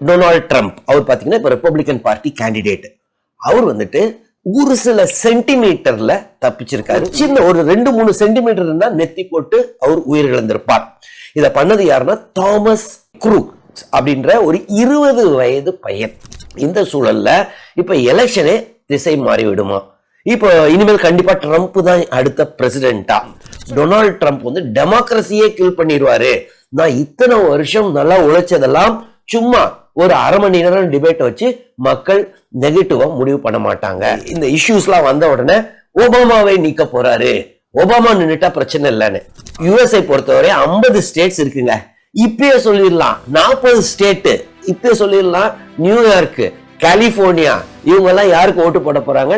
Donald Trump அவர் பாத்தீங்கன்னா இப்ப Republican party candidate. அவர் வந்துட்டு ஒரு சில சென்டிமீட்டர்ல தப்பிச்சிருக்காரு. சின்ன ஒரு 2-3 சென்டிமீட்டர் இருந்தா நெத்தி போட்டு அவர் உயிரிழந்திருப்பார். இத பண்ணது யாருன்னா தாமஸ் குரூக் அப்படின்ற ஒரு 20 வயது பையன். இந்த சூழல்ல இப்ப எலெக்ஷனே திசை மாறி விடுமா? இப்போ இனிமேல் கண்டிப்பா ட்ரம்ப் தான் அடுத்த பிரசிடென்டா? டொனால்ட் ட்ரம்ப் வந்து டெமோக்ரஸியே கில் பண்ணிடுவாரு. நான் இத்தனை வருஷம் நல்லா உழைச்சதெல்லாம் சும்மா ஒரு அரை மணி நேரம் டிபேட் வச்சு மக்கள் நெகட்டிவா முடிவு பண்ண மாட்டாங்க. இந்த இஷ்யூஸ்லாம் வந்த உடனே ஒபாமாவை நீக்க போறாரு, ஒபாமா நின்னுட்டா பிரச்சனை இல்லைன்னு. யுஎஸ்ஐ பொறுத்தவரை 50 ஸ்டேட்ஸ் இருக்குங்க. இப்பயே சொல்லிடலாம் 40 ஸ்டேட். இப்பயே சொல்லிடலாம் நியூயார்க், கலிபோர்னியா, இவங்க எல்லாம் யாருக்கு ஓட்டு போட போறாங்க?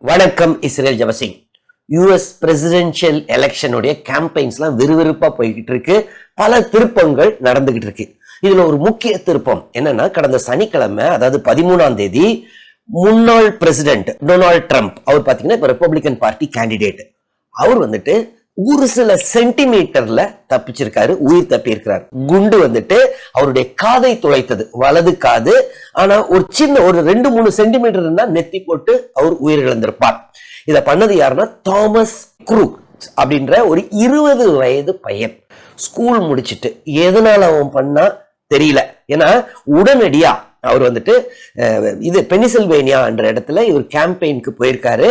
வணக்கம். இஸ்ரேல் ஜபசிங். யுஎஸ் பிரசிடென்ஷியல் எலெக்ஷனுடைய கேம்பெயின்ஸ்லாம் விறுவிறுப்பா போய்கிட்டு இருக்கு. பல திருப்பங்கள் நடந்துகிட்டு இருக்கு. இதுல ஒரு முக்கிய திருப்பம் என்னன்னா, கடந்த சனிக்கிழமை அதாவது 13ஆம் தேதி முன்னாள் பிரசிடென்ட் டொனால்ட் ட்ரம்ப் அவர் பாத்தீங்கன்னா இப்ப ரிப்பப்ளிகன் பார்ட்டி கேண்டிடேட். அவர் வந்துட்டு ஒரு சில சென்டிமீட்டர்ல தப்பிச்சிருக்காரு, உயிர் தப்பி இருக்கிறார். குண்டு வந்துட்டு அவருடைய காதை துளைத்தது, வலது காது. ஆனா ஒரு சின்ன ஒரு 2-3 சென்டிமீட்டர் இருந்தா நெத்தி போட்டு அவர் உயிரிழந்திருப்பார். இத பண்ணது யாருன்னா தாமஸ் குரூக் அப்படின்ற ஒரு 20 வயது பையன். ஸ்கூல் முடிச்சுட்டு எதனால அவன் பண்ணா தெரியல. ஏன்னா உடனடியா அவர் வந்துட்டு இது பெனிசில்வேனியா என்ற இடத்துல இவர் கேம்பெயினுக்கு போயிருக்காரு.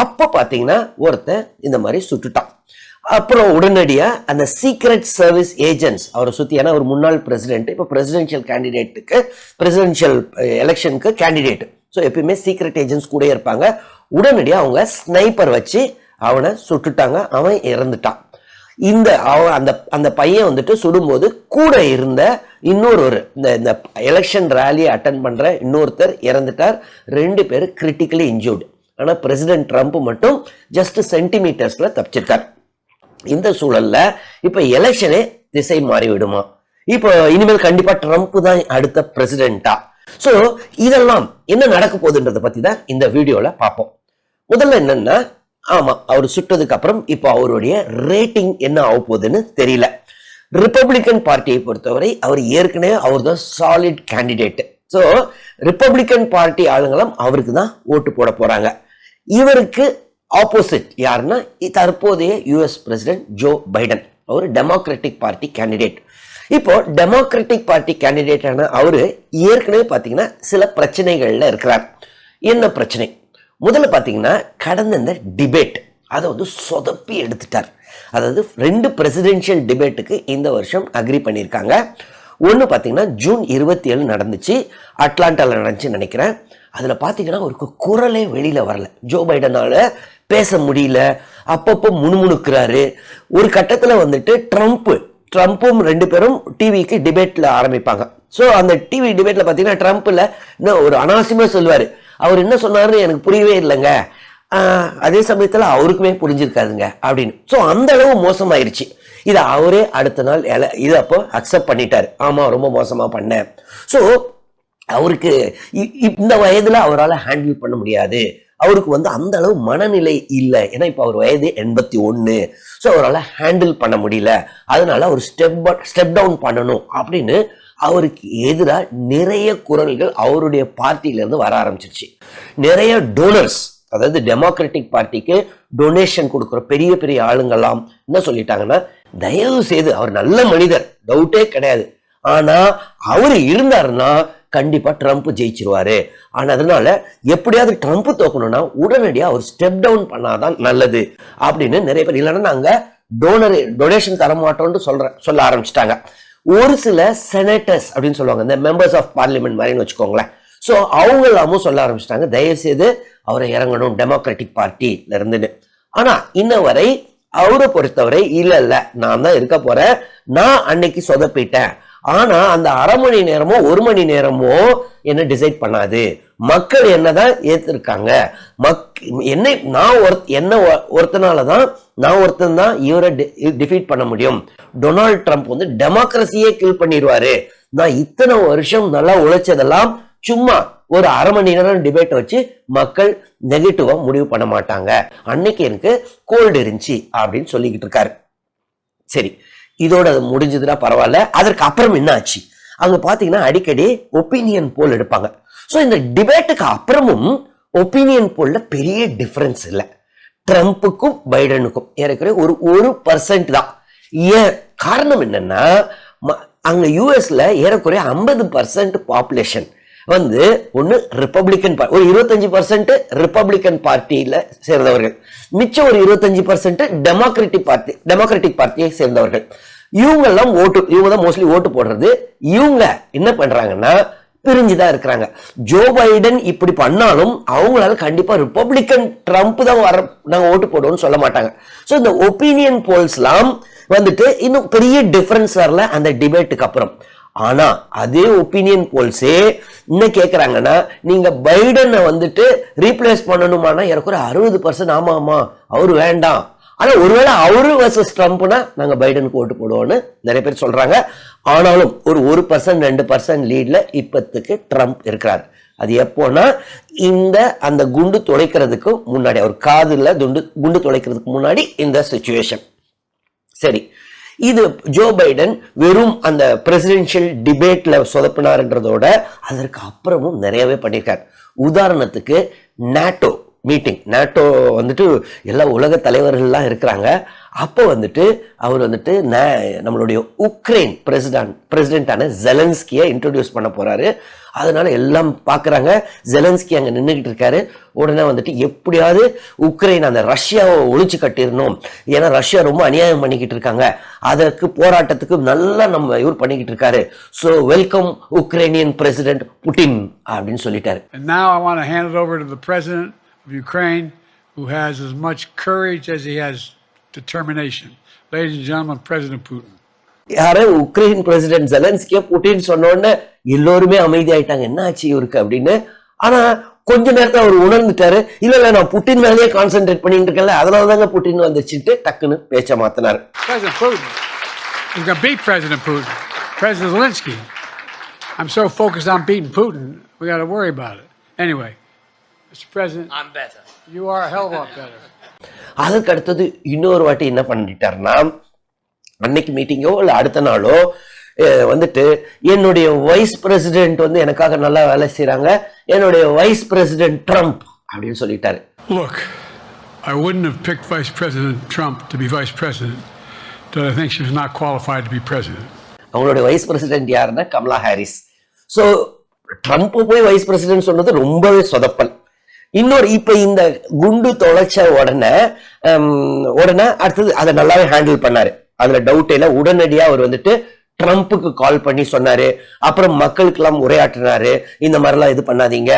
அப்ப பாத்தீங்கன்னா ஒருத்தன் இந்த மாதிரி சுட்டுட்டான். அப்புறம் உடனடியா அந்த சீக்ரெட் சர்வீஸ் ஏஜென்ட்ஸ் அவரை சுத்தி, ஏன்னா ஒரு முன்னாள் பிரசிடென்ட் இப்ப பிரசிடென்ஷியல் கேண்டிடேட்டுக்கு பிரசிடென்ஷியல் எலெக்ஷனுக்கு கேண்டிடேட். ஸோ எப்பயுமே சீக்ரெட் ஏஜென்ட்ஸ் கூட இருப்பாங்க. உடனடியா அவங்க ஸ்னைப்பர் வச்சு அவனை சுட்டுட்டாங்க. அவன் இறந்துட்டான். அந்த பையன் வந்துட்டு சுடும்போது கூட இருந்த இன்னொரு இந்த எலெக்ஷன் ரேலியை அட்டன் பண்ற இன்னொருத்தர் இறந்துட்டார். 2 பேர் கிரிட்டிக்கலி இன்ஜூர்டு. ஆனா பிரசிடென்ட் ட்ரம்ப் மட்டும் ஜஸ்ட் சென்டிமீட்டர்ஸ்ல தப்பிச்சிருக்கார். இந்த சூழல்ல இப்ப எலெக்ஷனே திசை மாறி விடுமா? இப்போ இனிமேல் கண்டிப்பா ட்ரம்ப் தான் அடுத்த பிரசிடென்டா? சோ இதெல்லாம் என்ன நடக்க போகுதுன்றத பத்தி தான் இந்த வீடியோல பார்ப்போம். முதல்ல என்னன்னா, ஆமா அவர் சுட்டதுக்கு அப்புறம் இப்போ அவருடைய ரேட்டிங் என்ன ஆக போகுதுன்னு தெரியல. ரிப்பப்ளிகன் பார்ட்டியை பொறுத்தவரை அவர் ஏற்கனவே அவர் தான் solid candidate. So Republican party ஆளுங்களும் அவருக்கு தான் ஓட்டு போட போறாங்க. இவருக்கு ஆப்போசிட் யாருன்னா தற்போதைய யுஎஸ் பிரசிடென்ட் ஜோ பைடன். அவர் டெமோக்ராட்டிக் பார்ட்டி கேண்டிடேட். இப்போ டெமோக்ராட்டிக் பார்ட்டி கேண்டிடேட்டான அவரு ஏற்கனவே பாத்தீங்கன்னா சில பிரச்சனைகள்ல இருக்கிறார். என்ன பிரச்சனை? முதல்ல பாத்தீங்கன்னா கடந்த இந்த டிபேட் அதை வந்து சொதப்பி எடுத்துட்டார். அதாவது 2 பிரசிடென்ஷியல் டிபேட்டுக்கு இந்த வருஷம் அக்ரி பண்ணியிருக்காங்க. ஒன்று பார்த்தீங்கன்னா ஜூன் 27 நடந்துச்சு, அட்லாண்டாவில் நடந்துச்சு நினைக்கிறேன். அதில் பார்த்தீங்கன்னா அவருக்கு குரலே வெளியில வரல. ஜோ பைடனால பேச முடியல, அப்பப்போ முணுமுணுக்கிறாரு. ஒரு கட்டத்தில் வந்துட்டு ட்ரம்ப்பும் 2 பேரும் டிவிக்கு டிபேட்ல ஆரம்பிப்பாங்க. ஸோ அந்த டிவி டிபேட்ல பார்த்தீங்கன்னா ட்ரம்ப்ல இன்னும் ஒரு அனாவசியமா சொல்லுவாரு. அவர் என்ன சொன்னாருன்னு எனக்கு புரியவே இல்லைங்க, அதே சமயத்தில் அவருக்குமே புரிஞ்சிருக்காதுங்க அப்படின்னு. ஸோ அந்த அளவு மோசமாயிருச்சு. இதை அவரே அடுத்த நாள் இதை அப்போ அக்செப்ட் பண்ணிட்டாரு. ஆமா ரொம்ப மோசமா பண்ணேன். ஸோ அவருக்கு இந்த வயதுல அவரால் ஹேண்டில் பண்ண முடியாது. அவருக்கு வந்து அந்த அளவு மனநிலை இல்லை. ஏன்னா இப்ப அவர் வயது 81. ஸோ அவரால் ஹேண்டில் பண்ண முடியல. அதனால அவர் ஸ்டெப் டவுன் பண்ணணும் அப்படின்னு அவருக்கு எதிராக நிறைய குரல்கள் அவருடைய பார்ட்டியில இருந்து வர ஆரம்பிச்சிருச்சு. நிறைய டோனர்ஸ், அதாவது டெமோக்ராட்டிக் பார்ட்டிக்கு டொனேஷன் கொடுக்குற பெரிய பெரிய ஆளுங்கெல்லாம் என்ன சொல்லிட்டாங்கன்னா, தயவு செய்து அவர் நல்ல மனிதர், டவுட்டே கிடையாது, ஆனா அவரு இருந்தாருன்னா கண்டிப்பா ட்ரம்ப் ஜெயிச்சிருவாரு. ஆனா அதனால எப்படியாவது ட்ரம்ப் தோக்கணும்னா உடனடியா அவர் ஸ்டெப் டவுன் பண்ணாதான் நல்லது அப்படின்னு நிறைய பேர், இல்லைன்னா நாங்க டொனேஷன் தர மாட்டோம்னு சொல்ல ஆரம்பிச்சிட்டாங்க. ஒரு சில செனட்டர்ஸ் அப்படின்னு சொல்லுவாங்க, இந்த மெம்பர்ஸ் ஆஃப் பார்லிமெண்ட் மாதிரின்னு வச்சுக்கோங்களேன். ஸோ அவங்க எல்லாமும் சொல்ல ஆரம்பிச்சிட்டாங்க, தயவு செய்து அவரை இறங்கணும் டெமோக்ராட்டிக் பார்ட்டில இருந்துன்னு. ஆனா இன்ன வரை அவரை பொறுத்தவரை இல்ல நான் தான் இருக்க போறேன், நான் அன்னைக்கு சொதப்பிட்டேன், ஆனா அந்த அரை மணி நேரமோ 1 மணி நேரமோ என்ன டிசைட் பண்ணாது. மக்கள் என்னதான் ஏத்திருக்காங்க. என்ன ஒருத்தனாலதான் நான் ஒருத்தன் தான் இவரை டிஃபீட் பண்ண முடியும். டொனால்ட் ட்ரம்ப் வந்து டெமோக்ரஸியே கில் பண்ணிடுவாரு, நான் இத்தனை வருஷம் நல்லா உழைச்சதெல்லாம் சும்மா ஒரு அரை மணி நேரம் டிபேட் வச்சு மக்கள் நெகட்டிவா முடிவு பண்ண மாட்டாங்க, அன்னைக்கு எனக்கு கோல்டு இருந்துச்சு அப்படின்னு சொல்லிக்கிட்டு இருக்காரு. சரி, இதோட அது முடிஞ்சதுன்னா பரவாயில்ல. அதற்கு அப்புறம் என்ன ஆச்சு? அங்க பாத்தீங்கன்னா அடிக்கடி ஒப்பீனியன் போல் எடுப்பாங்க. சோ இந்த டிபேட்டுக்கு அப்புறமும் ஒப்பீனியன் போல்ல பெரிய டிஃபரன்ஸ் இல்லை. ட்ரம்ப்புக்கும் பைடனுக்கும் ஏற்கனவே ஒரு 1% தான். ஏன் காரணம் என்னன்னா, அங்க யூஎஸ்ல ஏறக்குறைய 50% பாப்புலேஷன் வந்து ஒன்னு ரிப்பப்ளிகன், ஒரு 25% ரிப்பப்ளிகன் பார்ட்டியில சேர்ந்தவர்கள், மிச்சம் ஒரு 25% டெமோக்ராட்டிக் பார்ட்டியை சேர்ந்தவர்கள். இவங்க எல்லாம் இவங்க தான் மோஸ்ட்லி ஓட்டு போடுறது. இவங்க என்ன பண்றாங்கன்னா பிரிஞ்சுதான் இருக்கிறாங்க. ஜோ பைடன் இப்படி பண்ணாலும் அவங்களால கண்டிப்பா ரிப்பப்ளிகன் ட்ரம்ப் தான் நாங்க ஓட்டு போடுவோம்னு சொல்ல மாட்டாங்க. சோ இந்த ஒப்பீனியன் போல்ஸ் எல்லாம் வந்துட்டு இன்னும் பெரிய டிஃபரன்ஸ் வரல அந்த டிபேட்டுக்கு அப்புறம். ஆனா அதே ஒப்பீனியன் போல்ஸே என்ன கேக்குறாங்கன்னா, நீங்க பைடனை வந்துட்டு ரீப்ளேஸ் பண்ணணுமானா எனக்கு 60% ஆமா அவரு வேண்டாம், ஆனா ஒருவேளை அவரு வர்சஸ் ட்ரம்ப்னா நாங்க பைடனுக்கு ஓட்டு போடுவோம்னு நிறைய பேர் சொல்றாங்க. ஆனாலும் ஒரு 1% 2% லீட்ல இப்பத்துக்கு ட்ரம்ப் இருக்கிறார். அது எப்போனா அந்த குண்டு துளைக்கிறதுக்கு முன்னாடி, அவர் காதுல குண்டு துளைக்கிறதுக்கு முன்னாடி இந்த சிச்சுவேஷன். சரி, இது ஜோ பைடன் வெறும் அந்த பிரசிடென்ஷியல் டிபேட்ல சொதப்பினார்ன்றதோட அதற்கு அப்புறமும் நிறையவே பண்ணியிருக்காரு. உதாரணத்துக்கு நாட்டோ மீட்டிங், நாட்டோ வந்துட்டு எல்லா உலக தலைவர்கள்லாம் இருக்கிறாங்க. அப்போ வந்துட்டு அவர் வந்துட்டு நம்மளுடைய உக்ரைன் பிரசிடென்டான ஜெலன்ஸ்கியை இன்ட்ரோடியூஸ் பண்ண போறாரு. அதனால எல்லாம் பாக்குறாங்க. ஜெலன்ஸ்கி அங்க நின்றுகிட்டு இருக்காரு. உடனே வந்துட்டு எப்படியாவது உக்ரைன் அந்த ரஷ்யாவை ஒழிச்சு கட்டிடணும், ஏன்னா ரஷ்யா ரொம்ப அநியாயம் பண்ணிக்கிட்டு இருக்காங்க, அதற்கு போராட்டத்துக்கு நல்லா நம்ம இவர் பண்ணிக்கிட்டு இருக்காரு. So welcome Ukrainian president Putin அப்படின்னு சொல்லிட்டாரு. Of Ukraine, who has as much courage as he has determination. Ladies and gentlemen, President Putin. யாரே உக்ரைன் பிரசிடென்ட் ஜெலன்ஸ்கியை புட்டின் சொன்ன உடனே எல்லோருமே அமைதியாயிட்டாங்க, என்ன ஆச்சு இவருக்கு அப்படின்னு. ஆனா கொஞ்ச நேரத்தில் அவர் உணர்ந்துட்டாரு, இல்ல நான் புட்டின் மேலேயே கான்சென்ட்ரேட் பண்ணிட்டு இருக்கேன்ல, அதனாலதாங்க புட்டின் வந்துச்சுட்டு டக்குன்னு பேச்ச மாத்தினாரு. President Putin is going to beat President Putin. President Zelensky, I'm so focused on beating Putin, we got to worry about it. Anyway, Mr. President, I'm better. You are a hell of a lot better. அதுக்கு அடுத்தது இன்னொரு வாட்டி என்ன பண்ணிட்டாருன்னா, அன்னைக்கு மீட்டிங்கோ இல்ல அடுத்த நாளோ வந்துட்டு என்னுடைய வைஸ் பிரசிடென்ட் வந்து எனக்காக நல்லா வேலை செய்யறாங்க, என்னுடைய வைஸ் பிரசிடென்ட் ட்ரம்ப் அப்படின்னு சொல்லிட்டாரு. Look, I wouldn't have picked Vice President Trump to be vice president, but I think she's not qualified to be president. அவங்களுடைய வைஸ் பிரசிடென்ட் யாருன்னா கமலா ஹாரிஸ். சோ ட்ரம்ப் போய் வைஸ் பிரசிடென்ட் சொன்னது ரொம்பவே சொதப்பல். இன்னொரு இப்ப இந்த குண்டு தொலைச்ச உடனே அடுத்தது அதை நல்லாவே ஹேண்டில் பண்ணாரு, அதுல டவுட் இல்ல. உடனடியா அவர் வந்துட்டு ட்ரம்ப்புக்கு கால் பண்ணி சொன்னாரு. அப்புறம் மக்களுக்கு எல்லாம் உரையாற்றினாரு, இந்த மாதிரிலாம் இது பண்ணாதீங்க,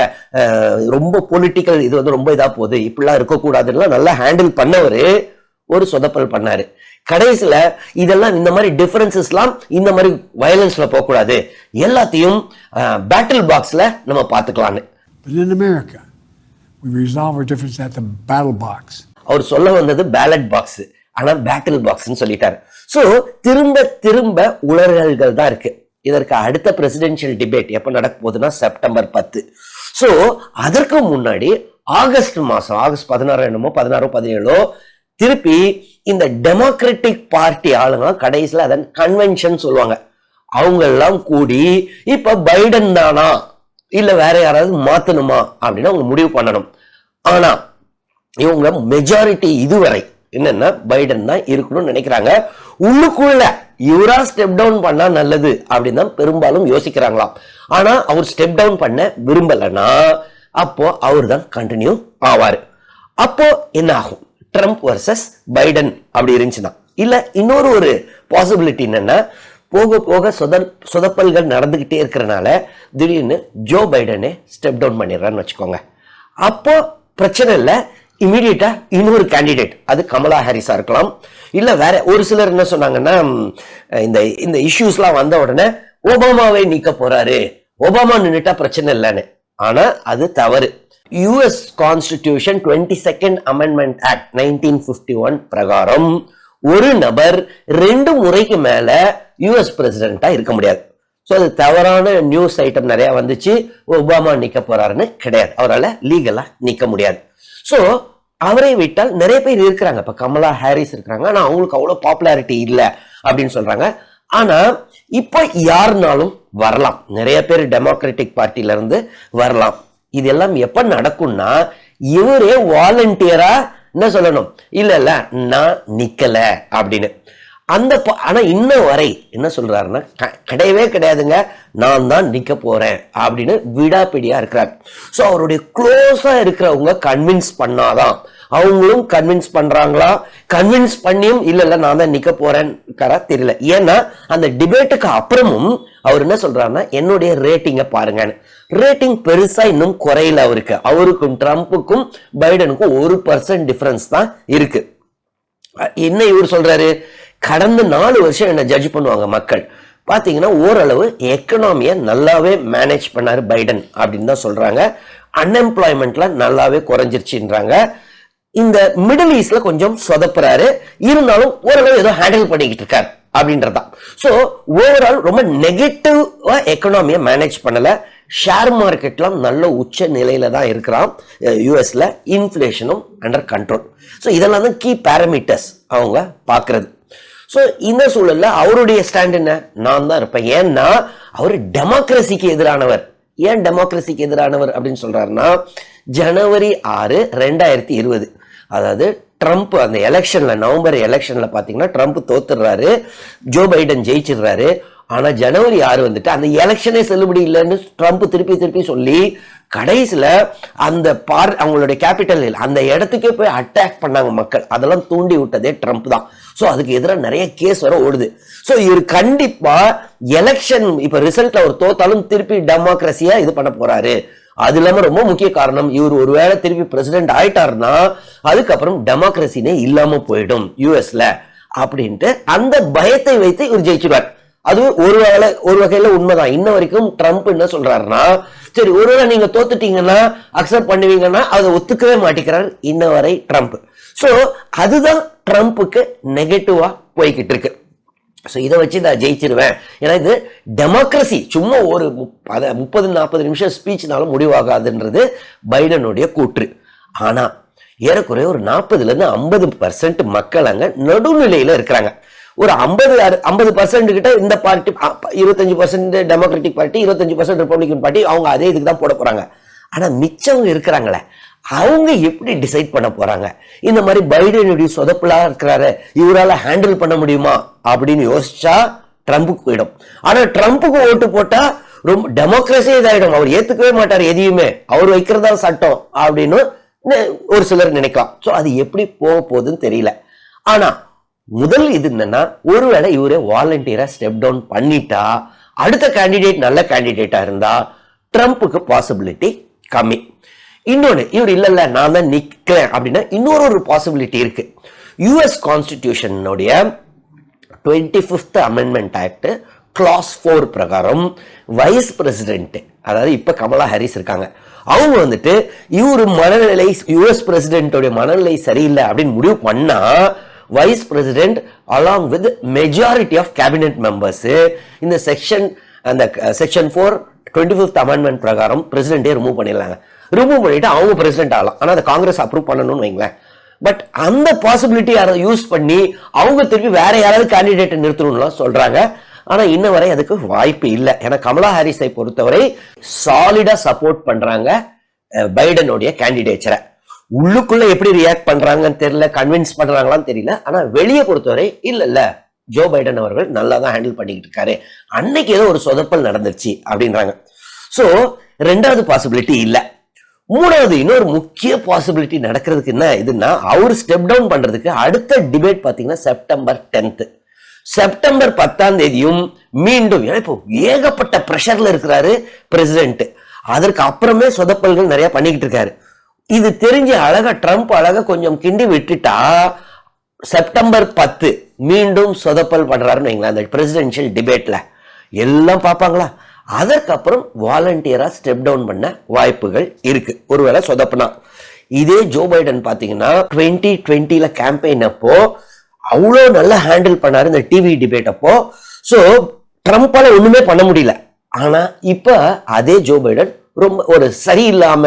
ரொம்ப பொலிட்டிக்கல் இது வந்து ரொம்ப இதா போகுது, இப்படிலாம் இருக்கக்கூடாதுன்னு நல்லா ஹேண்டில் பண்ணவரு ஒரு சொதப்பல் பண்ணாரு. கடைசியில இதெல்லாம் இந்த மாதிரி டிஃபரன்சஸ் எல்லாம் இந்த மாதிரி வயலன்ஸ்ல போக கூடாது, எல்லாத்தையும் பேட்டில் பாக்ஸ்ல நம்ம பாத்துக்கலாம்னு. We resolve our difference at the battle box. அவர் சொல்ல வந்தது பேலட் பாக்ஸ், ஆனா பேட்டில் பாக்ஸ்னு சொல்லிட்டாரு. சோ திரும்ப உளறல்கள் தான் இருக்கு. இதற்கு அடுத்த பிரசிடென்ஷியல் டிபேட் எப்ப நடக்க போகுதுன்னா செப்டம்பர் 10. சோ அதற்கு முன்னாடி ஆகஸ்ட் மாசம், ஆகஸ்ட் 16 திருப்பி இந்த டெமோக்ராட்டிக் பார்ட்டி ஆளுங்க கடைசியில் அதன் கன்வென்ஷன் சொல்லுவாங்க, அவங்க எல்லாம் கூடி இப்ப பைடன் தானா இல்ல வேற யாராவது மாத்தணுமா அப்படின்னு அவங்க முடிவு பண்ணணும். ஆனா இவங்க மெஜாரிட்டி இதுவரை என்னன்னா பைடன் தான் இருக்கணும்னு நினைக்கிறாங்க. உள்ளுக்குள்ள இவரா ஸ்டெப் டவுன் பண்ணா நல்லது அப்படின்னு தான் பெரும்பாலும் யோசிக்கிறாங்களாம். ஆனா அவர் ஸ்டெப் டவுன் பண்ண விரும்பலன்னா அப்போ அவர் தான் கண்டினியூ ஆவாரு. அப்போ என்ன ஆகும்? ட்ரம்ப் வர்சஸ் பைடன் அப்படி இருந்துச்சுன்னா, இல்ல இன்னொரு ஒரு பாசிபிலிட்டி என்னன்னா, போக போக சொதப்பல்கள் நடந்துகிட்டே இருக்கிறனால திடீர்னு ஜோ பைடனே ஸ்டெப் டவுன் பண்ணிடுறான்னு வச்சுக்கோங்க. அப்போ பிரச்சனை இல்லை, இமீடியட்டா இன்னொரு கேண்டிடேட், அது கமலா ஹாரிஸா இருக்கலாம், இல்ல வேற ஒரு சிலர் என்ன சொன்னாங்கன்னா, இந்த இஷ்யூஸ்லாம் வந்த உடனே ஒபாமாவை நீக்க போறாரு, ஒபாமா நின்னுட்டா பிரச்சனை இல்லைன்னு. ஆனா அது தவறு. US constitution 22nd amendment act 1951 பிரகாரம் ஒரு நபர் 2 முறைக்கு மேல யுஎஸ் பிரசிடென்டா இருக்க முடியாது. ஸோ அது தவறான நியூஸ் ஐட்டம் நிறைய வந்துச்சு. ஒபாமா நிக்க போறாருன்னு கிடையாது, அவரால் லீகலா நிக்க முடியாது. ஸோ அவரை விட்டால் நிறைய பேர் இருக்கிறாங்க. இப்ப கமலா ஹாரிஸ் இருக்கிறாங்க, ஆனா அவங்களுக்கு அவ்வளவு பாப்புலாரிட்டி இல்லை அப்படின்னு சொல்றாங்க. ஆனா இப்ப யாருனாலும் வரலாம், நிறைய பேர் டெமோக்ராட்டிக் பார்ட்டில இருந்து வரலாம். இதெல்லாம் எப்ப நடக்கும்னா இவரே வாலண்டியரா என்ன சொல்லணும், இல்ல இல்ல நான் நிக்கல அப்படின்னு. அந்த ஆனா இன்ன வரை என்ன சொல்றாருன்னா கிடையவே கிடையாதுங்க, நான் தான் நிக்க போறேன் அப்படின்னு விடாப்பிடியா இருக்கிறார். ஸோ அவருடைய க்ளோஸா இருக்கிறவங்க கன்வின்ஸ் பண்ணாதான், அவங்களும் கன்வின்ஸ் பண்றாங்களா, கன்வின்ஸ் பண்ணியும் இல்ல இல்ல நான் தான் நிக்க போறேன்னு தெரியல. ஏன்னா அந்த டிபேட்டுக்கு அப்புறமும் அவர் என்ன சொல்றாருன்னா என்னுடைய ரேட்டிங்க பாருங்கன்னு. ரேட்டிங் பெருசா இன்னும் குறையல அவருக்கு. அவருக்கும் ட்ரம்ப்புக்கும் பைடனுக்கும் 1% டிஃபரன்ஸ் தான் இருக்கு. என்ன இவர் சொல்றாரு, கடந்த 4 வருஷம் என்ன ஜட்ஜ் பண்ணுவாங்க மக்கள், பாத்தீங்கன்னா ஓரளவு எக்கனாமியை நல்லாவே மேனேஜ் பண்ணாரு பைடன் அப்படின்னு தான் சொல்றாங்க. அன்எம்ப்ளாய்மெண்ட்ல நல்லாவே குறைஞ்சிருச்சுன்றாங்க. இந்த மிடில் ஈஸ்ட்ல கொஞ்சம் சொதப்புறாரு, இருந்தாலும் ஓரளவு ஏதோ ஹேண்டில் பண்ணிக்கிட்டு இருக்காரு அப்படின்றதான். சோ ஓவரால் ரொம்ப நெகட்டிவா எக்கனாமியை மேனேஜ் பண்ணல. ஷேர் மார்க்கெட்லாம் நல்ல உச்ச நிலையில தான் இருக்கிறான் யூஎஸ்ல. இன்ஃபிளேஷனும் அண்டர் கண்ட்ரோல். ஸோ இதெல்லாம் தான் கீ பேராமீட்டர்ஸ் அவங்க பார்க்கறது. ஸோ இந்த சூழல்ல அவருடைய ஸ்டாண்ட் என்ன, நான் தான் இருப்பேன். ஏன்னா அவர் டெமோக்ரஸிக்கு எதிரானவர். ஏன் டெமோக்ரஸிக்கு எதிரானவர் அப்படின்னு சொல்றாருன்னா, ஜனவரி 6, 2020 அதாவது ட்ரம்ப் அந்த எலெக்ஷன்ல நவம்பர் எலெக்ஷன்ல பாத்தீங்கன்னா ட்ரம்ப் தோத்துடுறாரு, ஜோ பைடன் ஜெயிச்சிடுறாரு. ஆனா ஜனவரி 6 வந்துட்டு அந்த எலெக்ஷனே செல்லுபடி இல்லைன்னு ட்ரம்ப் திருப்பி சொல்லி கடைசியில அந்த அவங்களுடைய கேபிட்டல் அந்த இடத்துக்கே போய் அட்டாக் பண்ணாங்க மக்கள். அதெல்லாம் தூண்டி விட்டதே ட்ரம்ப் தான். சோ அதுக்கு எதிராக நிறைய கேஸ் வர ஓடுது. சோ இவர் கண்டிப்பா எலெக்ஷன் இப்ப ரிசல்ட்ல அவர் தோத்தாலும் திருப்பி டெமோக்ரஸியா இது பண்ண போறாரு. அது இல்லாம ரொம்ப முக்கிய காரணம், இவர் ஒருவேளை திருப்பி பிரசிடென்ட் ஆயிட்டாருன்னா அதுக்கப்புறம் டெமோக்ரஸினே இல்லாம போயிடும் யூஎஸ்ல அப்படின்ட்டு அந்த பயத்தை வைத்து இவர் ஜெயிச்சுடுவார். அது ஒரு வகையில உண்மைதான். இன்ன வரைக்கும் ட்ரம்ப் என்ன சொல்றாருன்னா, சரி ஒருவேளை நீங்க தோத்துட்டீங்கன்னா அக்செப்ட் பண்ணுவீங்கன்னா அதை ஒத்துக்கவே மாட்டேங்கிறார் இன்ன வரை ட்ரம்ப். சோ அதுதான் ட்ரம்ப்புக்கு நெகட்டிவா போய்கிட்டு இருக்கு. ஸோ இதை வச்சு நான் ஜெயிச்சிருவேன். ஏன்னா இது டெமோக்ரஸி சும்மா ஒரு 30-40 நிமிஷம் ஸ்பீச்னாலும் முடிவாகாதுன்றது பைடனுடைய கூற்று. ஆனா ஏறக்குறைய ஒரு 40-50% மக்கள் அங்க நடுநிலையில இருக்கிறாங்க. ஒரு 50% கிட்ட இந்த party, 25% democratic party, 25% Republican party, அவங்க அதே இதுக்கு தான் போட போறாங்க. ஆனா மிச்சவங்க இருக்கிறாங்களே, அவங்க எப்படி டிசைட் பண்ண போறாங்க? இந்த மாதிரி பைடனுடைய சொதப்பலா இருக்கிறாரு, இவரால ஹேண்டில் பண்ண முடியுமா அப்படின்னு யோசிச்சா ட்ரம்புக்கு போயிடும். ஆனா ட்ரம்புக்கு ஓட்டு போட்டா ரொம்ப டெமோக்ரஸி இதாயிடும். அவர் ஏத்துக்கவே மாட்டார் எதையுமே, அவர் வைக்கிறதா சட்டம் அப்படின்னு ஒரு சிலர் நினைக்கலாம். சோ அது எப்படி போக போகுதுன்னு தெரியல. ஆனா முதல் இது என்னன்னா, ஒருவேளை இவரே வாலண்டியரா ஸ்டெப் டவுன் பண்ணிட்டா, அடுத்த கேண்டிடேட் நல்ல கேண்டிடேட்டா இருந்தா ட்ரம்ப்புக்கு பாசிபிலிட்டி கம்மி. இன்னொன்னு, இவர் இல்ல நான் தான் நிக்கிறேன் அப்படின்னா இன்னொரு பாசிபிலிட்டி இருக்கு. யுஎஸ் கான்ஸ்டிடியூஷனுடைய 25th அமெண்ட்மெண்ட் ஆக்ட் கிளாஸ் 4 பிரகாரம் வைஸ் பிரசிடென்ட், அதாவது இப்ப கமலா ஹாரிஸ் இருக்காங்க, அவங்க வந்துட்டு இவரு மனநிலை, யுஎஸ் பிரசிடென்டோட மனநிலை சரியில்லை அப்படின்னு முடிவு பண்ணா vice president along with majority of cabinet members இந்த செக்ஷன் 4 25th அமெண்ட்மெண்ட் பிரகாரம் பிரசிடென்டே ரிமூவ் பண்ணிடலாங்க. ரிமூவ் பண்ணிட்டு அவங்க பிரசிடென்ட் ஆகலாம். ஆனா அதை காங்கிரஸ் அப்ரூவ் பண்ணணும்னு வைங்களேன். பட் அந்த பாசிபிலிட்டி யாராவது யூஸ் பண்ணி அவங்க திருப்பி வேற யாராவது கேண்டிடேட் நிறுத்தணும்லாம் சொல்றாங்க. ஆனா இன்ன வரை அதுக்கு வாய்ப்பு இல்லை. ஏன்னா கமலா ஹாரிஸை பொறுத்தவரை சாலிடா சப்போர்ட் பண்றாங்க பைடனுடைய கேண்டிடேச்சரை. உள்ளுக்குள்ள எப்படி ரியாக்ட் பண்றாங்கன்னு தெரியல, கன்வின்ஸ் பண்றாங்களான்னு தெரியல. ஆனா வெளியே பொறுத்தவரை இல்ல ஜோ பைடன் அவர்கள் நல்லா தான் ஹேண்டில் பண்ணிக்கிட்டு இருக்காரு, அன்னைக்கு ஏதோ ஒரு சொதப்பல் நடந்துருச்சு அப்படின்றாங்க. சோ ரெண்டாவது பாசிபிலிட்டி இல்ல. மூணாவது இன்னொரு முக்கிய பாசிபிலிட்டி நடக்கிறதுக்கு என்ன இதுன்னா, அவர் ஸ்டெப் டவுன் பண்றதுக்கு அடுத்த டிபேட் பாத்தீங்கன்னா செப்டம்பர் 10th. செப்டம்பர் 10 மீண்டும் இப்போ ஏகப்பட்ட பிரஷர்ல இருக்கிறாரு பிரசிடென்ட். அதற்கு அப்புறமே சொதப்பல்கள் நிறைய பண்ணிக்கிட்டு இருக்காரு. இது தெரிஞ்ச அழகா ட்ரம்ப் அழகா கொஞ்சம் கிண்டி விட்டுட்டா செப்டம்பர் 10 மீண்டும் சொதப்பல் பண்றாருன்னு வைங்களேன். அந்த பிரசிடென்ஷியல் டிபேட்ல எல்லாம் பார்ப்பாங்களா? அதற்கப்புறம் வாலண்டியரா ஸ்டெப் டவுன் பண்ண வாய்ப்புகள் இருக்கு ஒருவேளை சொதப்புனா. இதே ஜோ பைடன் பாத்தீங்கன்னா 2020 கேம்பெயின் அப்போ அவ்வளோ நல்லா ஹேண்டில் பண்ணாரு இந்த டிவி டிபேட் அப்போ. சோ ட்ரம்பால ஒண்ணுமே பண்ண முடியல. ஆனா இப்ப அதே ஜோ பைடன் ரொம்ப ஒரு சரியில்லாம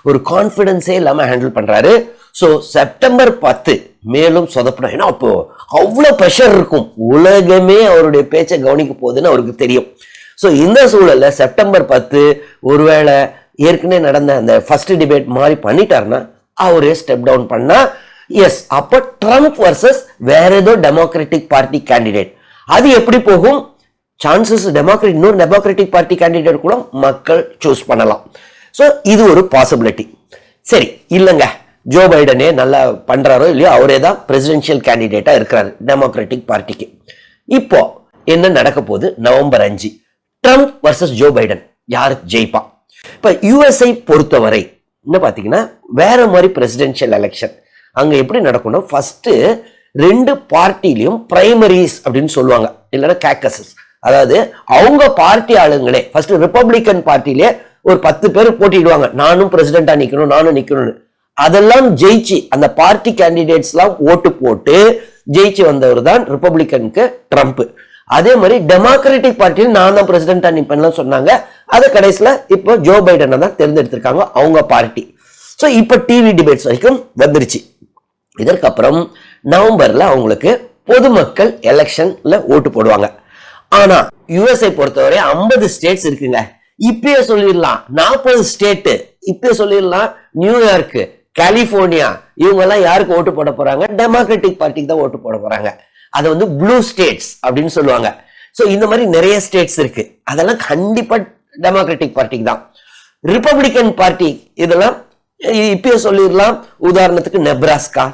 ஒரு கான்பிடன்ஸே இல்லாம ஹேண்டில் பண்றாரு. ஸோ செப்டம்பர் 10 மேலும் சொதப்படும். ஏன்னா அப்போ அவ்வளவு ப்ரெஷர் இருக்கும், உலகமே அவருடைய பேச்சை கவனிக்க போகுதுன்னு அவருக்கு தெரியும். ஸோ இந்த சூழல்ல செப்டம்பர் 10 ஒருவேளை ஏற்கனவே நடந்த அந்த ஃபர்ஸ்ட் டிபேட் மாதிரி பண்ணிட்டாருன்னா அவரே ஸ்டெப் டவுன் பண்ணா எஸ், அப்ப ட்ரம்ப் வர்சஸ் வேற ஏதோ டெமோக்ராட்டிக் பார்ட்டி கேண்டிடேட். அது எப்படி போகும்? சான்சஸ் இன்னொரு டெமோக்ராட்டிக் பார்ட்டி கேண்டிடேட் கூட மக்கள் சூஸ் பண்ணலாம். ஸோ இது ஒரு பாசிபிலிட்டி. சரி, இல்லைங்க ஜோ பைடனே நல்லா பண்றாரோ இல்லையோ அவரே தான் பிரசிடென்ஷியல் கேண்டிடேட்டா இருக்கிறாரு டெமோக்ராட்டிக் பார்ட்டிக்கு. இப்போ என்ன நடக்க போகுது? November 5 Trump versus Joe Biden, யார் ஜெயிப்பா? இப்ப யுஎஸ்ஐ பொறுத்தவரை என்ன பாத்தீங்கன்னா வேற மாதிரி பிரசிடென்ஷியல் எலெக்ஷன் அங்க எப்படி நடக்கணும்? ஃபர்ஸ்ட் ரெண்டு பார்ட்டிலையும் பிரைமரிஸ் அப்படின்னு சொல்லுவாங்க, இல்லைன்னா கேக்கசஸ். அதாவது அவங்க பார்ட்டி ஆளுங்களே ஃபர்ஸ்ட் ரிப்பப்ளிகன் பார்ட்டிலே ஒரு 10 பேர் போட்டிடுவாங்க, நானும் பிரசிடென்டா நிக்கணும், நானும் நிக்கணும்னு. அதெல்லாம் ஜெயிச்சு அந்த பார்ட்டி கேண்டிடேட்ஸ் எல்லாம் ஓட்டு போட்டு ஜெயிச்சு வந்தவர் தான் ரிப்பப்ளிகனுக்கு ட்ரம்ப். அதே மாதிரி டெமோக்ராட்டிக் பார்ட்டியில் நான் தான் பிரசிடென்டா நிப்பேன்னு சொன்னாங்க. அது கடைசியில இப்போ ஜோ பைடனை தான் தேர்ந்தெடுத்திருக்காங்க அவங்க பார்ட்டி. ஸோ இப்போ டிவி டிபேட்ஸ் வரைக்கும் வந்துருச்சு. இதற்கப்புறம் நவம்பர்ல அவங்களுக்கு பொதுமக்கள் எலெக்ஷன்ல ஓட்டு போடுவாங்க. ஆனா யுஎஸ்ஐ பொறுத்தவரை 50 ஸ்டேட்ஸ் இருக்குங்க. இப்பயே சொல்லிடலாம் 40 ஸ்டேட் இப்பயே சொல்லிடலாம். நியூயார்க், கலிபோர்னியா இவங்க எல்லாம் யாருக்கு ஓட்டு போட போறாங்க? டெமோக்ராட்டிக் பார்ட்டிக்கு தான் ஓட்டு போட போறாங்க. அது வந்து ப்ளூ ஸ்டேட்ஸ் அப்படின்னு சொல்லுவாங்க. சோ இந்த மாதிரி நிறைய ஸ்டேட்ஸ் இருக்கு, அதெல்லாம் கண்டிப்பா டெமோக்ராட்டிக் பார்ட்டிக்கு தான். ரிப்பப்ளிகன் பார்ட்டி இதெல்லாம் இப்பயே சொல்லிடலாம். உதாரணத்துக்கு நெப்ராஸ்கா,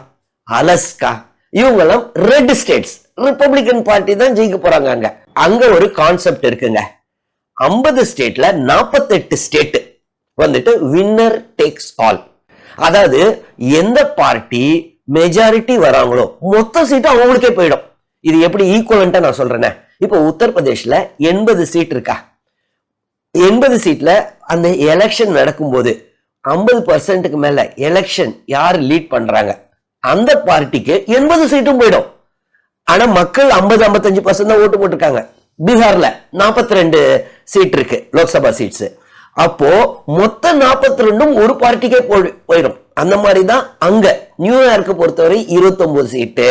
அலஸ்கா இவங்கெல்லாம் ரெட் ஸ்டேட்ஸ். ரிப்பப்ளிகன் பார்ட்டி தான் ஜெயிக்க போறாங்க. அங்க ஒரு கான்செப்ட் இருக்குங்க. 50 ஸ்டேட்ல 48 ஸ்டேட் வந்துட்டு வின்னர் டேக்ஸ் ஆல். அதாவது எந்த பார்ட்டி மெஜாரிட்டி வராங்களோ மொத்த சீட்டு அவங்களுக்கே போயிடும். இது எப்படி ஈக்குவலண்டா நான் சொல்றேன். இப்போ உத்தரப்பிரதேஷ்ல 80 சீட் இருக்கா? 80 சீட்ல அந்த எலெக்ஷன் நடக்கும்போது 50% மேல எலெக்ஷன் யார் லீட் பண்றாங்க அந்த பார்ட்டிக்கு 80 சீட்டும் போயிடும். ஆனா மக்கள் 50-55% தான் ஓட்டு போட்டிருக்காங்க. பீகார்ல 42 சீட் இருக்கு லோக்சபா சீட்ஸ். அப்போ மொத்த 42 ஒரு பார்ட்டிக்கே போயிடும். அந்த மாதிரி தான் அங்க நியூயார்க்கு பொறுத்தவரை 29 சீட்டு,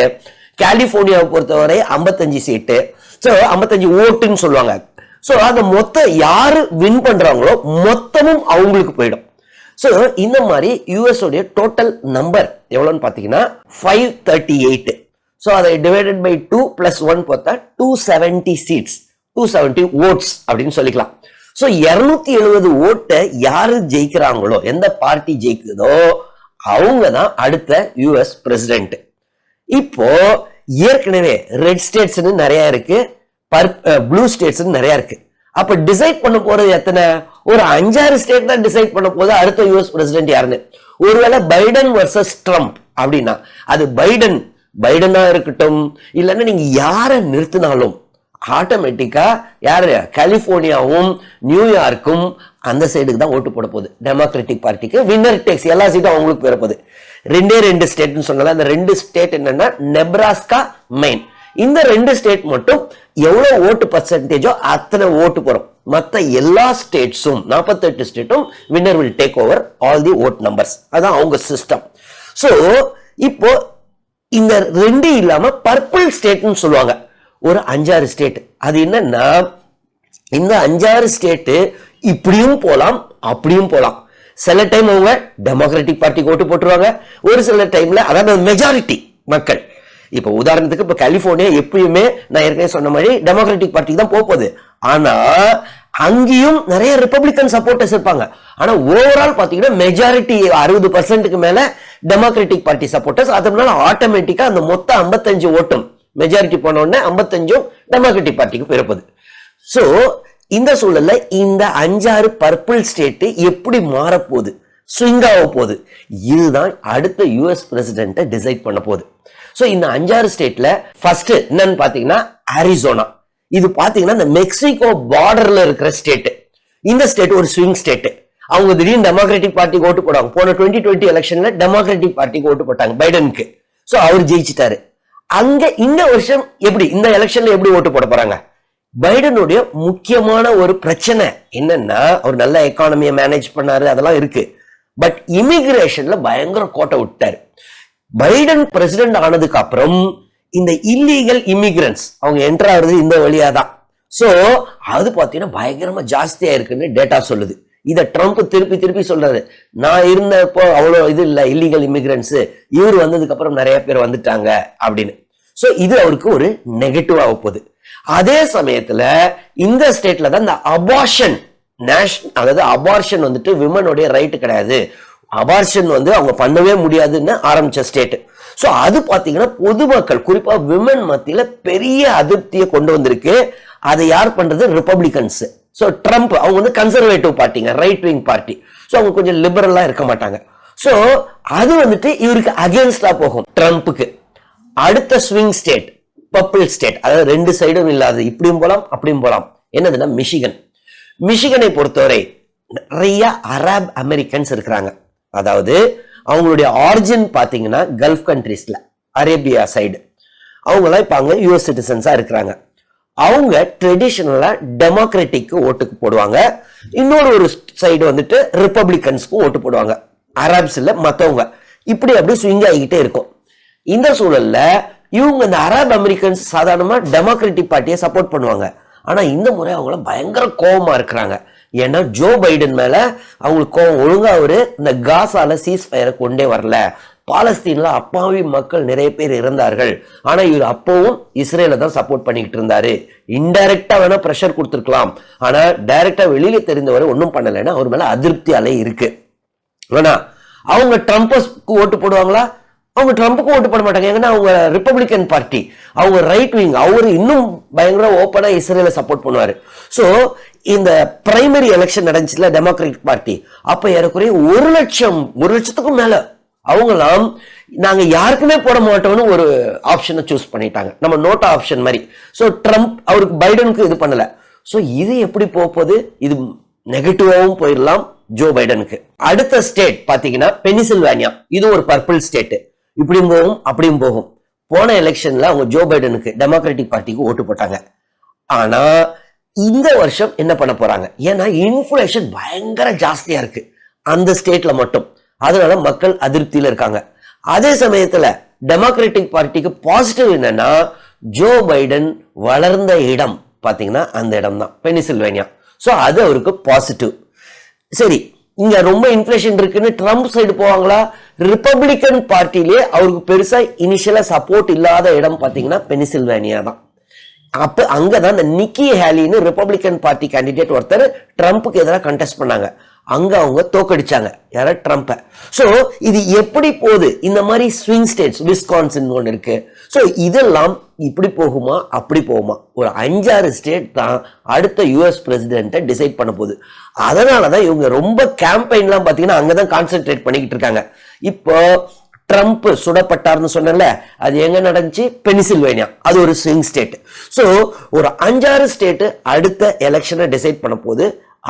கலிபோர்னியாவை பொறுத்தவரை 55 சீட்டு. சோ 55 ஓட்டுன்னு சொல்லுவாங்க. சோ அந்த மொத்த யாரு வின் பண்றாங்களோ மொத்தமும் அவங்களுக்கு போயிடும். சோ இந்த மாதிரி யூஎஸ் உடைய டோட்டல் நம்பர் எவ்வளவுன்னு பாத்தீங்கன்னா 538. சோ அதை டிவைடட் பை 2 + 1 போட்டா 270 சீட்ஸ், 270 ஓட்ஸ் அப்படின்னு சொல்லிக்கலாம். சோ 270 ஓட்டை யாரு ஜெயிக்கிறாங்களோ, எந்த பார்ட்டி ஜெயிக்குதோ அவங்க தான் அடுத்த யுஎஸ் பிரசிடென்ட். இப்போ ஏற்கனவே ரெட் ஸ்டேட்ஸ் நிறைய இருக்கு, ப்ளூ ஸ்டேட்ஸ் நிறைய இருக்கு. அப்ப டிசைட் பண்ண போறது எத்தனை? ஒரு 5-6 ஸ்டேட் தான் டிசைட் பண்ண போது அடுத்த யுஎஸ் பிரசிடென்ட் யாருன்னு. ஒருவேளை பைடன் வர்சஸ் ட்ரம்ப் அப்படின்னா அது பைடனா இருக்கட்டும், இல்லைன்னா நீங்க யாரை நிறுத்தினாலும் ஆட்டோமேட்டிக்கா யாரு கலிபோர்னியாவும் நியூயார்க்கும் அந்த சைடுக்கு தான் ஓட்டு போட போகுது டெமோக்ராட்டிக் பார்ட்டிக்கு. வின்னர் டேக்ஸ் எல்லா சீட்டும் அவங்களுக்கு போறப்போகுது. 2 ஸ்டேட்னு சொன்னால அந்த 2 ஸ்டேட் என்னன்னா நெப்ராஸ்கா, மெயின். இந்த 2 ஸ்டேட் மட்டும் எவ்வளவு ஓட்டு பர்சன்டேஜோ அத்தனை ஓட்டு போறோம். மத்த எல்லா ஸ்டேட்ஸும் 48 ஸ்டேட்டும் winner will take over all the vote numbers. அதான் அவங்க சிஸ்டம். சோ இப்போ இந்த 2 இல்லாம பர்பிள் ஸ்டேட்னு சொல்லுவாங்க ஒரு 5-6 ஸ்டேட். அது என்னன்னா இந்த 5-6 ஸ்டேட் இப்படியும் போலாம் அப்படியும் போலாம். சில டைம் அவங்க டெமோக்ராட்டிக் பார்ட்டிக்கு ஓட்டு போட்டுருவாங்க, ஒரு சில டைம்ல அதாவது மெஜாரிட்டி மக்கள். இப்ப உதாரணத்துக்கு இப்ப கலிபோர்னியா எப்பயுமே நான் ஏற்கனவே சொன்ன மாதிரி டெமோக்ராட்டிக் பார்ட்டிக்கு தான் போகுது. ஆனா அங்கேயும் நிறைய ரிப்பப்ளிகன் சப்போர்ட்டர்ஸ் இருப்பாங்க. ஆனா ஓவரால் பாத்தீங்கன்னா மெஜாரிட்டி 60%க்கு மேல டெமோக்ராட்டிக் பார்ட்டி சப்போர்ட்டர்ஸ். அதனால ஆட்டோமேட்டிக்கா அந்த மொத்த 55 ஓட்டும் மெஜாரிட்டி போன உடனே 55 டெமோக்ராட்டிக் பார்ட்டிக்கு பிறப்பது. சோ இந்த சூழல்ல இந்த 5-6 பர்பிள் ஸ்டேட் எப்படி மாறப்போகுது, ஸ்விங் ஆக போகுது, இதுதான் அடுத்த யுஎஸ் பிரசிடென்ட்டை டிசைட் பண்ண போகுது. சோ இந்த 5-6 ஸ்டேட்ல ஃபர்ஸ்ட் என்னன்னு பாத்தீங்கன்னா அரிசோனா. இது பாத்தீங்கன்னா இந்த மெக்சிகோ பார்டர்ல இருக்கிற ஸ்டேட். இந்த ஸ்டேட் ஒரு ஸ்விங் ஸ்டேட். அவங்க திடீர்னு டெமோக்ராட்டிக் பார்ட்டிக்கு ஓட்டு போடுவாங்க. போன 2020 எலெக்ஷன்ல டெமோக்ராட்டிக் பார்ட்டிக்கு ஓட்டு போட்டாங்க பைடனுக்கு. சோ அவர் ஜெயிச்சிட்டாரு. அங்க இந்த வருஷம் எப்படி இந்த எலெக்ஷன்ல எப்படி ஓட்டு போட போறாங்க? பைடனுடைய முக்கியமான ஒரு பிரச்சனை என்னன்னா, அவர் நல்ல எக்கானமியை மேனேஜ் பண்ணாரு, அதெல்லாம் இருக்கு. பட் இமிகிரேஷன்ல பயங்கர கோட்டை விட்டாரு. பைடன் பிரசிடென்ட் ஆனதுக்கு அப்புறம் இந்த இல்லீகல் இமிகிரன்ட்ஸ் அவங்க என்டர் ஆகுறது இந்த வழியா தான். சோ அது பாத்தீங்கன்னா பயங்கரமா ஜாஸ்தியா இருக்குன்னு டேட்டா சொல்லுது. இத ட்ரம்ப் திருப்பி திருப்பி சொல்றாரு, நான் இருந்தப்போ அவ்வளவு இது இல்ல இல்லீகல் இமிகிரன்ட்ஸ், இவர் வந்ததுக்கு அப்புறம் நிறைய பேர் வந்துட்டாங்க அப்படின்னு. சோ இது அவருக்கு ஒரு நெகட்டிவா போகுது. அதே சமயத்துல இந்த ஸ்டேட்ல தான் இந்த அபார்ஷன் அதாவது அபார்ஷன் வந்துட்டு விமனுடைய ரைட் கிடையாது, அபார்ஷன் அவங்க பண்ணவே முடியாதுன்னு ஆரம்பிச்ச ஸ்டேட். சோ அது பாத்தீங்கன்னா பொதுமக்கள் குறிப்பா விமன் மத்தியில பெரிய அதிருப்தியை கொண்டு வந்திருக்கு. அதை யார் பண்றது? ரிப்பப்ளிகன்ஸ். சோ ட்ரம்ப் அவங்க கன்சர்வேட்டிவ் பார்ட்டிங்க, ரைட் விங் பார்ட்டி. சோ அவங்க கொஞ்சம் லிபரலா இருக்க மாட்டாங்க. சோ அது வந்துட்டு இவருக்கு அகேன்ஸ்டா போகும் ட்ரம்ப்புக்கு. அடுத்த ஸ்விங் ஸ்டேட் பர்பிள் ஸ்டேட், அதாவது ரெண்டு சைடும் இல்லாது இப்படியும் போலாம் அப்படியும் போலாம், என்னதுன்னா மிஷிகன். மிஷிகனை பொறுத்தவரை நிறைய அரப் அமெரிக்கன்ஸ் இருக்கிறாங்க. அதாவது அவங்களுடைய ஆரிஜின் பாத்தீங்கன்னா கல்ஃப் கண்ட்ரீஸ்ல, அரேபியா சைடு. அவங்களாம் இப்ப அங்க யூஎஸ் சிட்டிசன்ஸா இருக்கிறாங்க. அவங்க ட்ரெடிஷனலா டெமோக்ராட்டிக்கு ஓட்டுக்கு போடுவாங்க. இன்னொரு ஒரு சைடு வந்துட்டு ரிப்பப்ளிகன்ஸ்க்கும் ஓட்டு போடுவாங்க. அரப்ஸ் இல்ல மத்தவங்க, இப்படி அப்படி ஸ்விங் ஆகிக்கிட்டே இருக்கும். இந்த சூழல்ல இவங்க இந்த அரப் அமெரிக்கன்ஸ் சாதாரணமா டெமோக்ராட்டிக் பார்ட்டியை சப்போர்ட் பண்ணுவாங்க. ஆனா இந்த முறை அவங்கள பயங்கர கோபமா இருக்கிறாங்க. ஏன்னா ஜோ பைடன் மேல அவங்களுக்கு கோபம். ஒழுங்கா அவரு இந்த காசால சீஸ் ஃபயரை கொண்டே வரல, பாலஸ்தீன்ல அப்பாவி மக்கள் நிறைய பேர் இருந்தார்கள், ஆனா இவர் அப்பவும் இஸ்ரேல தான் சப்போர்ட் பண்ணிக்கிட்டு இருந்தாரு. இன்டைரக்டா வேணா பிரஷர் கொடுத்துருக்கலாம், ஆனா டைரக்டா வெளியில தெரிந்தவரை ஒன்னும் பண்ணலைன்னா அவர் மேல அதிருப்தி அலை இருக்கு. ஆனா அவங்க ட்ரம்ப்க்கு ஓட்டு போடுவாங்களா? அவங்க ட்ரம்ப்புக்கு ஓட்டு போட மாட்டாங்க. ஏன்னா அவங்க ரிப்பப்ளிகன் பார்ட்டி, அவங்க ரைட் விங், அவரு இன்னும் பயங்கர ஓப்பனா இஸ்ரேல சப்போர்ட் பண்ணுவாரு. சோ இந்த பிரைமரி எலெக்ஷன் நடந்துச்சுல டெமோக்ராட்டிக் பார்ட்டி, அப்ப ஏறக்குறைய 1,00,000க்கும் மேல அவங்களாம் நாங்க யாருக்குமே போட மாட்டோம்னு ஒரு ஆப்ஷனை சூஸ் பண்ணிட்டாங்க, நம்ம நோட்டா ஆப்ஷன் மாதிரி. சோ ட்ரம்ப் அவருக்கு பைடனுக்கு இது பண்ணல. சோ இது எப்படி போகுது? இது நெகட்டிவாவும் போயிடலாம் ஜோ பைடனுக்கு. அடுத்த ஸ்டேட் பாத்தீங்கன்னா பெனிசில்வேனியா. இது ஒரு பர்பிள் ஸ்டேட், இப்படியும் போகும் அப்படியும் போகும். போன எலெக்ஷன்ல அவங்க ஜோ பைடனுக்கு டெமோக்ராட்டிக் பார்ட்டிக்கு ஓட்டு போட்டாங்க. ஆனா இந்த வருஷம் என்ன பண்ண போறாங்க? ஏன்னா இன்ஃப்ளேஷன் பயங்கர ஜாஸ்தியா இருக்கு அந்த ஸ்டேட்ல மட்டும், அதனால மக்கள் அதிருப்தியில இருக்காங்க. அதே சமயத்துல டெமோக்ராட்டிக் பார்ட்டிக்கு பாசிட்டிவ் என்னன்னா, ஜோ பைடன் வளர்ந்த இடம் பாத்தீங்கன்னா அந்த இடம் தான் பெனிசில்வேனியா. சோ அது அவருக்கு பாசிட்டிவ். சரி, இங்க ரொம்ப இன்ஃப்ளேஷன் இருக்குன்னு ட்ரம்ப் சைடு போவாங்களா? ரிப்பப்ளிகன் பார்ட்டிலே அவருக்கு பெருசா இனிஷியலா சப்போர்ட் இல்லாத இடம் பாத்தீங்கன்னா பெனிசில்வேனியா தான். அப்ப அங்கதான் இந்த நிக்கி ஹேலின்னு ரிப்பப்ளிகன் பார்ட்டி கேண்டிடேட் ஒருத்தர் ட்ரம்ப்புக்கு எதிராக கண்டெஸ்ட் பண்ணாங்க. அங்க அவங்க தோக்கடிச்சாங்க யார? ட்ரம்ப்ப. சோ இது எப்படி போகுது? இந்த மாதிரி ஸ்விங் ஸ்டேட்ஸ், விஸ்கான்சின் ஒன்று இருக்கு. சோ இதெல்லாம் இப்படி போகுமா அப்படி போகுமா? ஒரு 5-6 ஸ்டேட் தான் அடுத்த யூஎஸ் பிரசிடென்ட்டை டிசைட் பண்ண போகுது. அதனாலதான் இவங்க ரொம்ப கேம்பெயின்லாம் பாத்தீங்கன்னா அங்கதான் கான்சென்ட்ரேட் பண்ணிக்கிட்டு இருக்காங்க. இப்போ ட்ரம்ப் சுடப்பட்டார்னு சொன்னல, அது எங்க நடந்துச்சு? பெனிசில்வேனியா. அது ஒரு ஸ்விங் ஸ்டேட். சோ ஒரு 5-6 ஸ்டேட் அடுத்த எலெக்ஷனை டிசைட் பண்ண போது.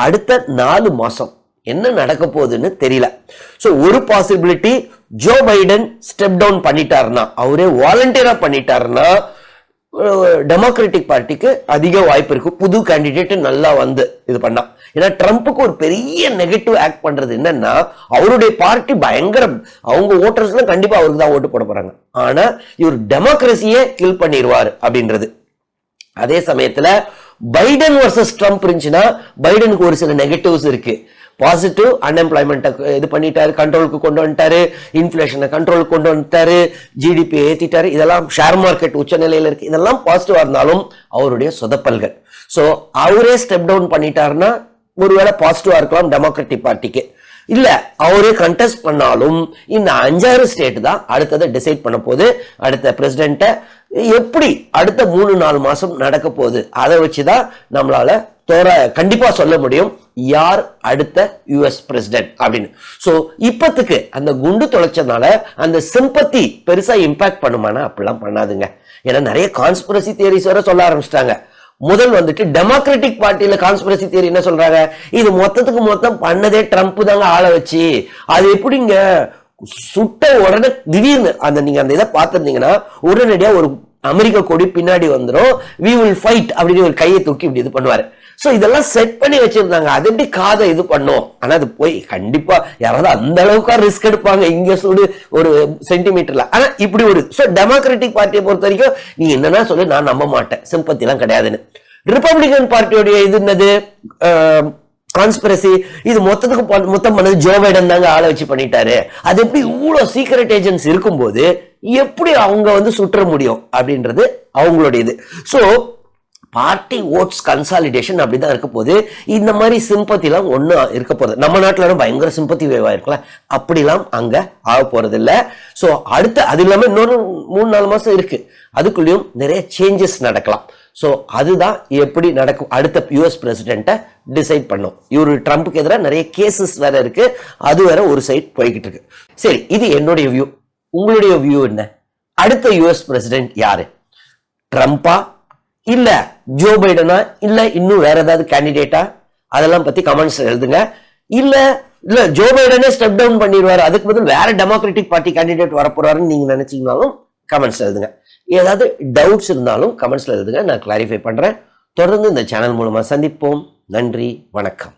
அடுத்த 4 மாசம் என்ன நடக்க போகுதுன்னு தெரியல. சோ ஒரு possibility, Joe Biden step down பண்ணிட்டாருன்னா, அவரே வாலண்டியரா பண்ணிட்டாருன்னா டெமோக்ராட்டிக் பார்ட்டிக்கு அதிக வாய்ப்பு இருக்கு, புது கேண்டிடேட் நல்லா வந்து இது பண்ணா. ஏன்னா ட்ரம்ப்புக்கு ஒரு பெரிய நெகட்டிவ் ஆக்ட் பண்றது என்னன்னா, அவருடைய பார்ட்டி பயங்கரம், அவங்க ஓட்டர்ஸ்லாம் கண்டிப்பா அவருக்கு தான் ஓட்டு போட போறாங்க. ஆனா இவர் டெமோக்ரஸியே கில் பண்ணிடுவார் அப்படின்றது. அதே சமயத்துல பைடன் வர்சஸ் ட்ரம்ப் இருந்துச்சுன்னா பைடனுக்கு ஒரு சில நெகட்டிவ்ஸ் இருக்கு. பாசிட்டிவ், அன்எம்ப்ளாய்மெண்ட் இது பண்ணிட்டாரு, கண்ட்ரோலுக்கு கொண்டு வந்துட்டாரு, இன்ஃபிளேஷனை கண்ட்ரோலுக்கு கொண்டு வந்துட்டாரு, ஜிடிபி ஏத்திட்டாரு, இதெல்லாம் ஷேர் மார்க்கெட் உச்ச நிலையில இருக்கு, இதெல்லாம் பாசிட்டிவா இருந்தாலும் அவருடைய சொதப்பல்கள். சோ அவரே ஸ்டெப் டவுன் பண்ணிட்டாருன்னா ஒருவேளை பாசிட்டிவா இருக்கலாம் டெமோக்ராட்டிக் பார்ட்டிக்கு. இல்ல அவரே கண்டெஸ்ட் பண்ணாலும் இந்த 5-6 ஸ்டேட் தான் அடுத்ததை டிசைட் பண்ண போது. அடுத்த பிரசிடென்ட்ட எப்படி அடுத்த 3-4 மாசம் நடக்க போகுது, அதை வச்சுதான் நம்மளால கண்டிப்பா சொல்ல முடியும் யார் அடுத்த யுஎஸ் பிரசிடென்ட் அப்படின்னு. சோ இப்பத்துக்கு அந்த குண்டு தொலைச்சதுனால அந்த சிம்பத்தி பெருசா இம்பாக்ட் பண்ணுமானா? அப்படிலாம் பண்ணாதுங்க. ஏன்னா நிறைய கான்ஸ்பிரசி தியரிஸ் வர சொல்ல ஆரம்பிச்சிட்டாங்க. முதல் வந்துட்டு டெமோக்ராட்டிக் பார்ட்டியில கான்ஸ்பிரசி தியரி என்ன சொல்றாங்க? இது மொத்தத்துக்கு மொத்தம் பண்ணதே ட்ரம்ப் தாங்க ஆள வச்சு. அது எப்படிங்க சுட்ட உடனே திடீர்னு நீங்க அந்த இதை பார்த்திருந்தீங்கன்னா உடனடியா ஒரு அமெரிக்க கொடி பின்னாடி வந்துடும், we will fight அப்படின்னு ஒரு கையை தூக்கி இப்படி இது பண்ணுவாரு. சோ இதெல்லாம் செட் பண்ணி வச்சிருந்தாங்க. அது எப்படி காதை இது பண்ணும்? ஆனா அது போய் கண்டிப்பா யாராவது அந்த அளவுக்கு ரிஸ்க் எடுப்பாங்க இங்க சுடு ஒரு சென்டிமீட்டர்ல. ஆனா இப்படி ஒரு டெமோக்ராட்டிக் பார்ட்டியை பொறுத்த வரைக்கும் நீ என்னன்னா சொல்லு, நான் நம்ப மாட்டேன், சிம்பத்தி எல்லாம் கிடையாதுன்னு. ரிப்பப்ளிகன் பார்ட்டியோடைய இது என்னது, கான்ஸ்பிரசி, இது மொத்தம் பண்ணது ஜோ பைடன் தாங்க ஆளை வச்சு பண்ணிட்டாரு. அது எப்படி இவ்வளவு சீக்ரெட் ஏஜென்ட்ஸ் இருக்கும்போது எப்படி அவங்க வந்து சுற்ற முடியும் அப்படின்றது அவங்களுடைய இது. சோ பார்ட்டி ஓட்ஸ் கன்சாலிடேஷன் அப்படிதான் இருக்க போது. இந்த மாதிரி சிம்பத்தி எல்லாம் ஒண்ணு இருக்க போறது. நம்ம நாட்டுல பயங்கர சிம்பத்தி வேவா இருக்குல்ல, அப்படிலாம் அங்க ஆக போறது இல்ல. சோ அடுத்த அது இல்லாம இன்னொரு 3-4 மாசம் இருக்கு, அதுக்குள்ளயும் நிறைய சேஞ்சஸ் நடக்கலாம். சோ அதுதான் எப்படி நடக்கும் அடுத்த யூஎஸ் பிரசிடென்ட்டை டிசைட் பண்ணும். இவரு ட்ரம்ப்புக்கு எதிராக நிறைய கேசஸ் வேற இருக்கு, அது வேற ஒரு சைட் போய்கிட்டு இருக்கு. சரி, இது என்னுடைய வியூ. உங்களுடைய வியூ என்ன? அடுத்த யூஎஸ் பிரசிடென்ட் யாரு? ட்ரம்பா, இல்ல ஜோ பைடனா, இல்ல இன்னும் வேற ஏதாவது கேண்டிடேட்டா? அதெல்லாம் பத்தி கமெண்ட்ஸ் எழுதுங்க. இல்ல ஜோ பைடனே ஸ்டெப் டவுன் பண்ணிடுவாரு, அதுக்கு பதில் வேற டெமோக்ராட்டிக் பார்ட்டி கேண்டிடேட் வரப்போறாருன்னு நீங்க நினைச்சீங்கனாலும் கமெண்ட்ஸ் எழுதுங்க. ஏதாவது டவுட்ஸ் இருந்தாலும் கமெண்ட்ஸ்ல எழுதுங்க, நான் கிளாரிஃபை பண்றேன். தொடர்ந்து இந்த சேனல் மூலமா சந்திப்போம். நன்றி, வணக்கம்.